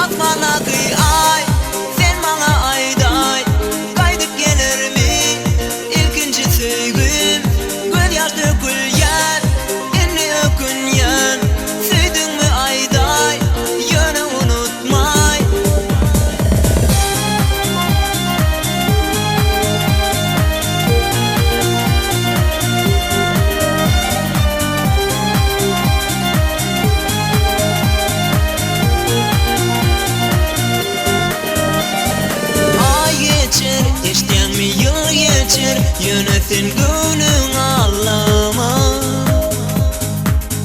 Asmana kıy ay, sen bana ayday. Kaydıp gelir mi ilkinci sevgim? Göz yaş dökülyen, inni ökünyen. Süydün mü ayday, yönü unutmay. Geçten mi yıl geçer, yönetin günün ağlama.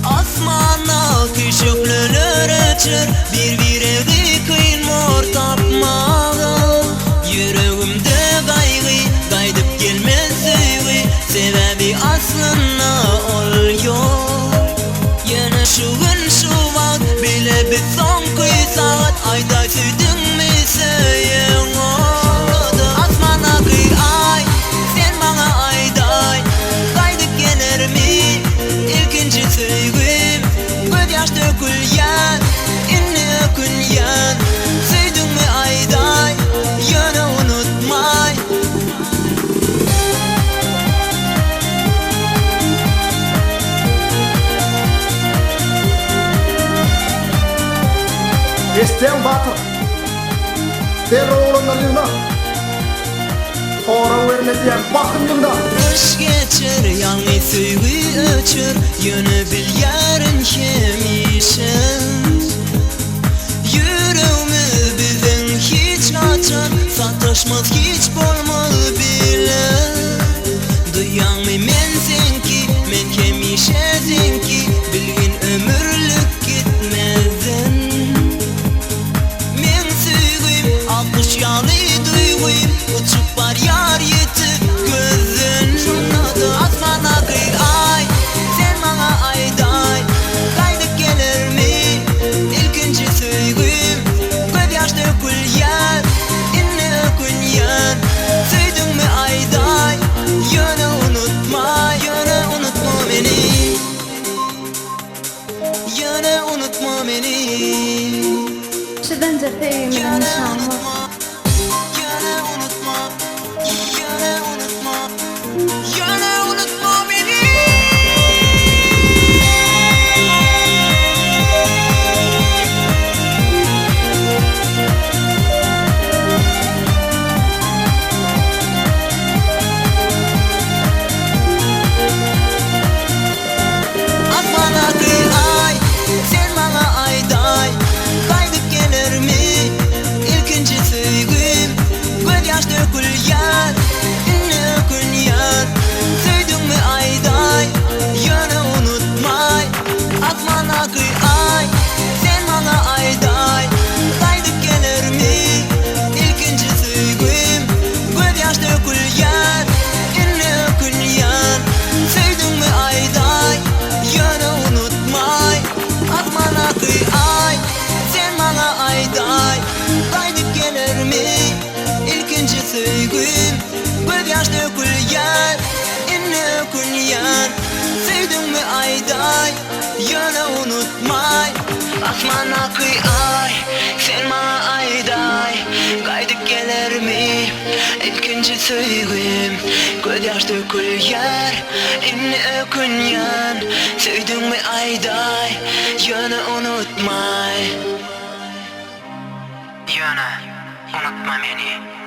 Asmana küçüklüler açır, birbirine kıyın mor tapmağa. Yüreğimde kaygı, kaydıp gelmez sevgi. Sebebi aslında oluyor. Yine şu gün şu vakt, bile bir son kıy saat. Ayda sürdün mü sayın o? Dökülyen, inni ökünyen. Süydün mü ayday, yönü unutmay. Esteğen batır Sen oğlundan yılma Sonra verine diyen bakın yılda Kış geçir, yanı süyü öçür. Yönü bil yarın yemişim. Yüreğimi bizden hiç açar. Sataşmaz hiç bolmalı bile. Duyan mı men senki, men yemişe zenki. Bilgin ömürlük gitmezden. Men süygüyüm, 60 yalı duyguyum. Uçup var yar yetip gözün. Asmana kıy ay, sen bana ayday. Kaydıp gelir mi ilkinci sevgim? Göz yaş dökülyen, inni ökünyen. Süydün mü ayday, yönü unutma. Yönü unutma beni, yönü unutma beni. 是瞪着背影的长吗？ Yönü unutma, yönü unutma, yönü unutma beni. Asmana kıy ay, sen bana ayday. Kaydıp gelir mi ilkinci sevgim? Göz yaş dökülyen, inni ökünyen. Süydün mü ayday, yönü unutmay. Asmana kıy ay, sen bana ayday. Kaydıp gelir mi ilkinci sevgim? Göz yaş dökülyen, inni ökünyen. Süydün mü ayday, yönü unutmay. Asmana kıy ay, sen bana ayday. Kaydıp gelir mi ilkinci sevgim? Göz yaş dökülyen, inni ökünyen. Süydün mü ayday, yönü unutmay. Asmana kıy ay, sen bana ayday. Kaydıp gelir mi ilkinci sevgim? Göz yaş dökülyen, inni ökünyen. Süydün mü ayday, yönü unutmay. Yönü unutma beni.